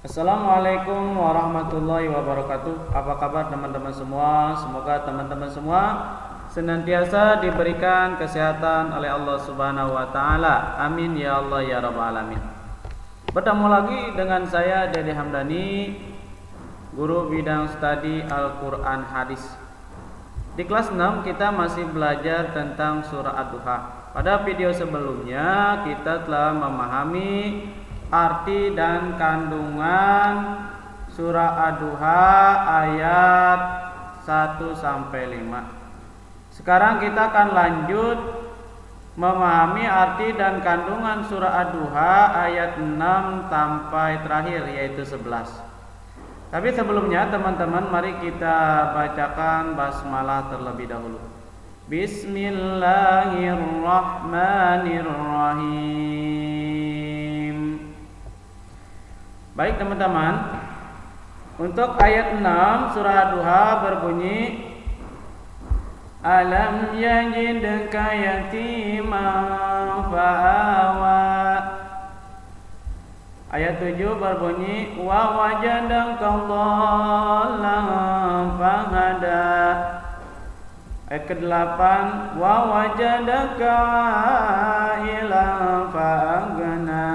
Assalamualaikum warahmatullahi wabarakatuh. Apa kabar teman-teman semua? Semoga teman-teman semua senantiasa diberikan kesehatan oleh Allah Subhanahu wa taala. Amin ya Allah ya rabbal alamin. Bertemu lagi dengan saya Dede Hamdani, guru bidang studi Al-Qur'an Hadis. Di kelas 6 kita masih belajar tentang surah Ad-Duha. Pada video sebelumnya kita telah memahami arti dan kandungan surah Ad-Duha ayat 1 sampai 5. Sekarang kita akan lanjut memahami arti dan kandungan surah Ad-Duha ayat 6 sampai terakhir yaitu 11. Tapi sebelumnya teman-teman, mari kita bacakan basmalah terlebih dahulu. Bismillahirrahmanirrahim. Baik teman-teman, untuk ayat 6 surah Ad-Duha berbunyi Alam yajidka yatiman fa'awa. Ayat 7 berbunyi wa wajadaka dhallan fahada. Ayat ke-8 wa wajadaka ilan fa'aghna.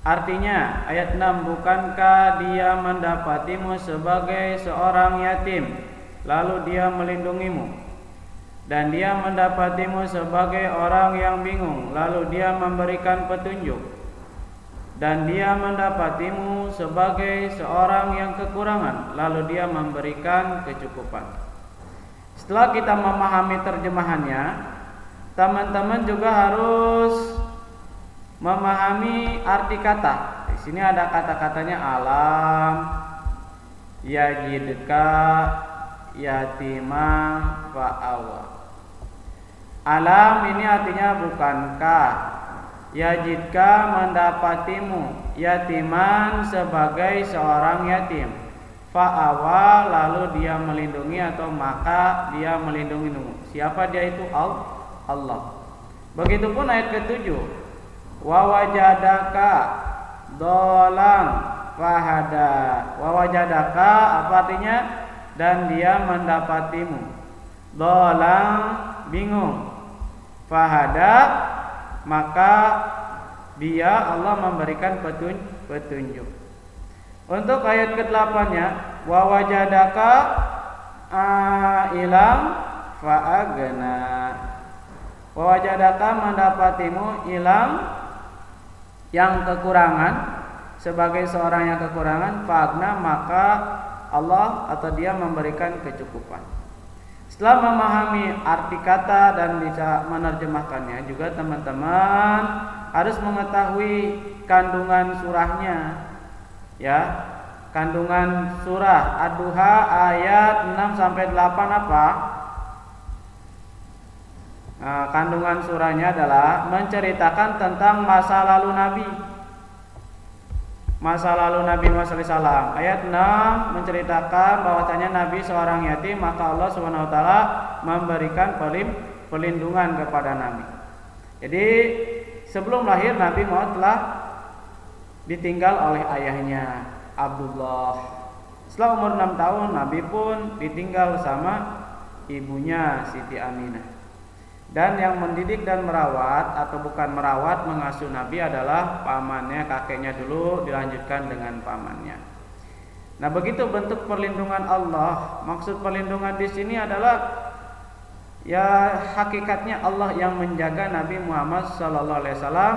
Artinya ayat 6, bukankah dia mendapatimu sebagai seorang yatim lalu dia melindungimu, dan dia mendapatimu sebagai orang yang bingung lalu dia memberikan petunjuk, dan dia mendapatimu sebagai seorang yang kekurangan lalu dia memberikan kecukupan. Setelah kita memahami terjemahannya, teman-teman juga harus memahami arti kata. Di sini ada kata-katanya alam, yajidka, yatima, fa'awa. Alam ini artinya bukankah, yajidka mendapatimu, yatiman sebagai seorang yatim, fa'awa lalu dia melindungi atau maka dia melindungimu. Siapa dia itu? Allah. Begitupun ayat ke-7, wa wajadaka dolan fahada. Wa wajadaka apa artinya? Dan dia mendapatimu, dolan bingung, fahada maka dia Allah memberikan petunjuk. Untuk ayat ke-8-nya wa wajadaka ilam fa'agna. Wa wajadaka mendapatimu ilam yang kekurangan, sebagai seorang yang kekurangan, fa'agna maka Allah atau dia memberikan kecukupan. Setelah memahami arti kata dan bisa menerjemahkannya, juga teman-teman harus mengetahui kandungan surahnya. Ya, kandungan surah Ad-Duha ayat 6 sampai 8 apa? Nah, kandungan surahnya adalah menceritakan tentang masa lalu Nabi. Masa lalu Nabi Muhammad SAW. Ayat 6 menceritakan bahwasanya Nabi seorang yatim, maka Allah Subhanahu wa taala memberikan perlindungan kepada Nabi. Jadi sebelum lahir Nabi Muhammad telah ditinggal oleh ayahnya Abdullah. Setelah umur 6 tahun Nabi pun ditinggal sama ibunya Siti Aminah. Dan yang mendidik dan merawat atau bukan merawat, mengasuh Nabi adalah pamannya, kakeknya dulu, dilanjutkan dengan pamannya. Nah, begitu bentuk perlindungan Allah. Maksud perlindungan di sini adalah ya hakikatnya Allah yang menjaga Nabi Muhammad SAW.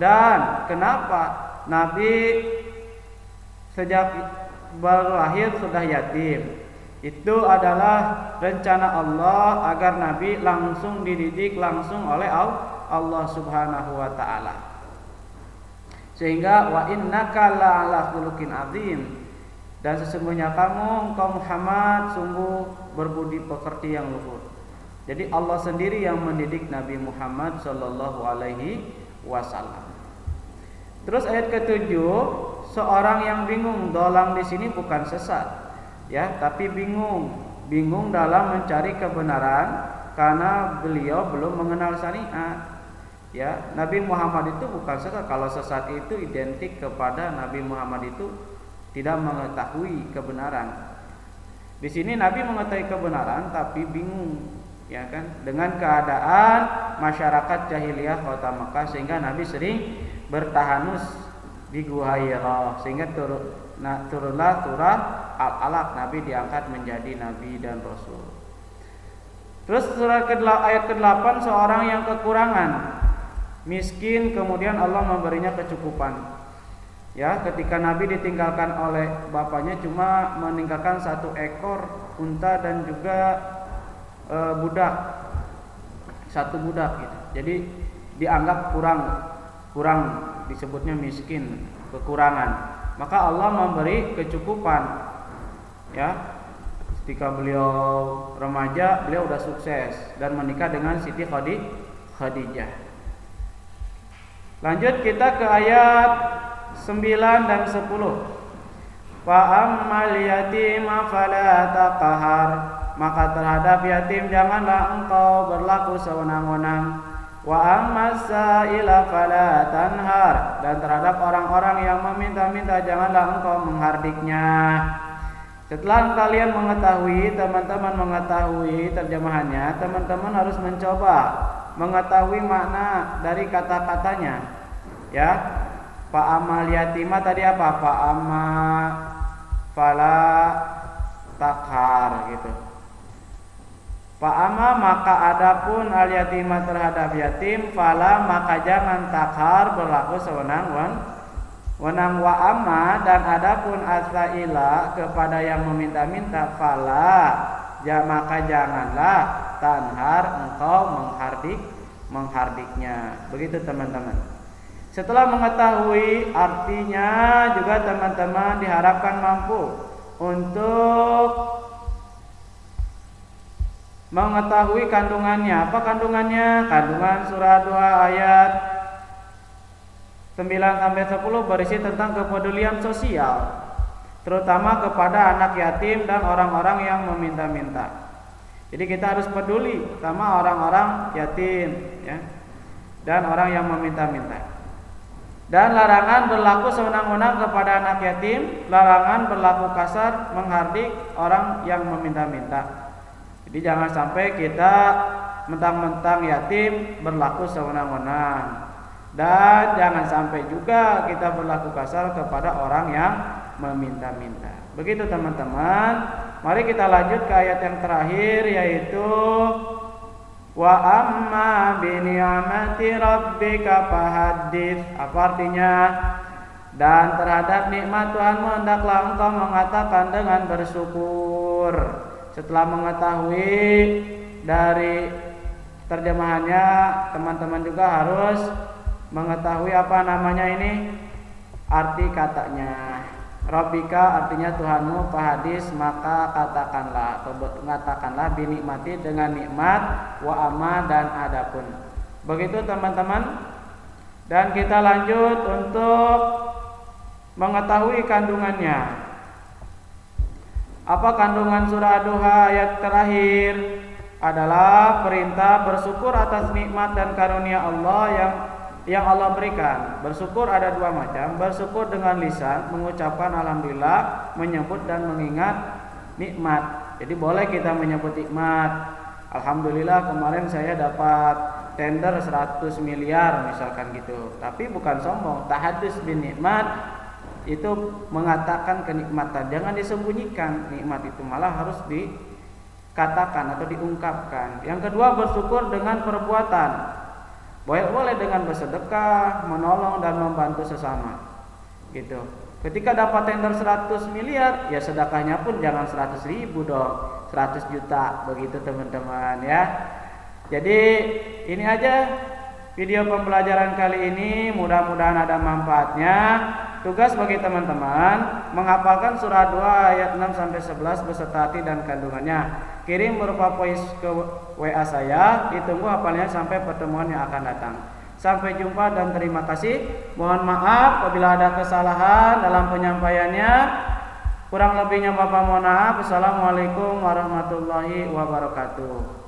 Dan kenapa Nabi sejak baru lahir sudah yatim? Itu adalah rencana Allah agar Nabi langsung dididik langsung oleh Allah Subhanahu wa taala. Sehingga wa innaka la'ala khuluqin azim, dan sesungguhnya kamu engkau Muhammad sungguh berbudi pekerti yang luhur. Jadi Allah sendiri yang mendidik Nabi Muhammad sallallahu alaihi wasallam. Terus ayat ke-7, seorang yang bingung, dolang di sini bukan sesat. Ya, tapi bingung dalam mencari kebenaran karena beliau belum mengenal syariat. Ya, Nabi Muhammad itu bukan sesat. Kalau sesat itu identik kepada Nabi Muhammad itu tidak mengetahui kebenaran. Di sini Nabi mengetahui kebenaran tapi bingung, ya kan? Dengan keadaan masyarakat jahiliyah kota Mekah, sehingga Nabi sering bertahanus di Gua Hira, sehingga turunlah surah Al-Alaq. Nabi diangkat menjadi nabi dan rasul. Terus ayat ke-8, seorang yang kekurangan, miskin, kemudian Allah memberinya kecukupan. Ya, ketika Nabi ditinggalkan oleh bapaknya cuma meninggalkan 1 ekor unta dan juga budak, 1 budak gitu. Jadi dianggap kurang, disebutnya miskin, kekurangan. Maka Allah memberi kecukupan. Ya, ketika beliau remaja, beliau sudah sukses dan menikah dengan Siti Khadijah. Lanjut kita ke ayat 9 dan 10. Fa ammal yatima fala taqhar, maka terhadap yatim janganlah engkau berlaku sewenang-wenang. Wa ammas sa'ila fala tanhar, dan terhadap orang-orang yang meminta-minta janganlah engkau menghardiknya. Setelah kalian mengetahui, teman-teman mengetahui terjemahannya, teman-teman harus mencoba mengetahui makna dari kata-katanya. Ya, fa'amal yatima tadi apa? Fa'ama fala takhar gitu. Fa'ama maka adapun al yatima terhadap yatim, fala maka jangan takhar berlaku sewenang-wenang. Wenang wa amma, dan adapun asaila kepada yang meminta-minta, fala maka janganlah tanhar engkau menghardiknya. Begitu teman-teman. Setelah mengetahui artinya, juga teman-teman diharapkan mampu untuk mengetahui kandungannya. Apa kandungannya? Kandungan surah 2 ayat 9-10 berisi tentang kepedulian sosial, terutama kepada anak yatim dan orang-orang yang meminta-minta. Jadi kita harus peduli sama orang-orang yatim, ya, dan orang yang meminta-minta. Dan larangan berlaku sewenang-wenang kepada anak yatim, larangan berlaku kasar menghardik orang yang meminta-minta. Jadi jangan sampai kita mentang-mentang yatim berlaku sewenang-wenang. Dan jangan sampai juga kita berlaku kasar kepada orang yang meminta-minta. Begitu teman-teman. Mari kita lanjut ke ayat yang terakhir, yaitu wa amma bi ni'mati rabbika fahaddits. Apa artinya? Dan terhadap nikmat Tuhanmu hendaklah engkau mengatakan dengan bersyukur. Setelah mengetahui dari terjemahannya, teman-teman juga harus mengetahui apa namanya ini, arti katanya. Rabbika artinya Tuhanmu, fahadis maka katakanlah atau mengatakanlah, binikmati dengan nikmat, wa amma dan adapun. Begitu teman-teman. Dan kita lanjut untuk mengetahui kandungannya. Apa kandungan surah Duha ayat terakhir? Adalah perintah bersyukur atas nikmat dan karunia Allah yang Allah berikan. Bersyukur ada 2 macam. Bersyukur dengan lisan, mengucapkan alhamdulillah, menyebut dan mengingat nikmat. Jadi boleh kita menyebut nikmat. Alhamdulillah kemarin saya dapat tender 100 miliar misalkan gitu. Tapi bukan sombong. Tahadus bin nikmat itu mengatakan kenikmatan. Jangan disembunyikan nikmat itu, malah harus dikatakan atau diungkapkan. Yang kedua, bersyukur dengan perbuatan. Boleh dengan bersedekah, menolong dan membantu sesama. Gitu. Ketika dapat tender 100 miliar, ya sedekahnya pun jangan 100 ribu dong, 100 juta. Begitu teman-teman ya. Jadi ini aja video pembelajaran kali ini, mudah-mudahan ada manfaatnya. Tugas bagi teman-teman menghafalkan surah 2 ayat 6-11 beserta arti dan kandungannya. Kirim berupa voice ke WA saya. Ditunggu hafalnya sampai pertemuan yang akan datang. Sampai jumpa dan terima kasih. Mohon maaf apabila ada kesalahan dalam penyampaiannya. Kurang lebihnya Bapak mohon maaf. Assalamualaikum warahmatullahi wabarakatuh.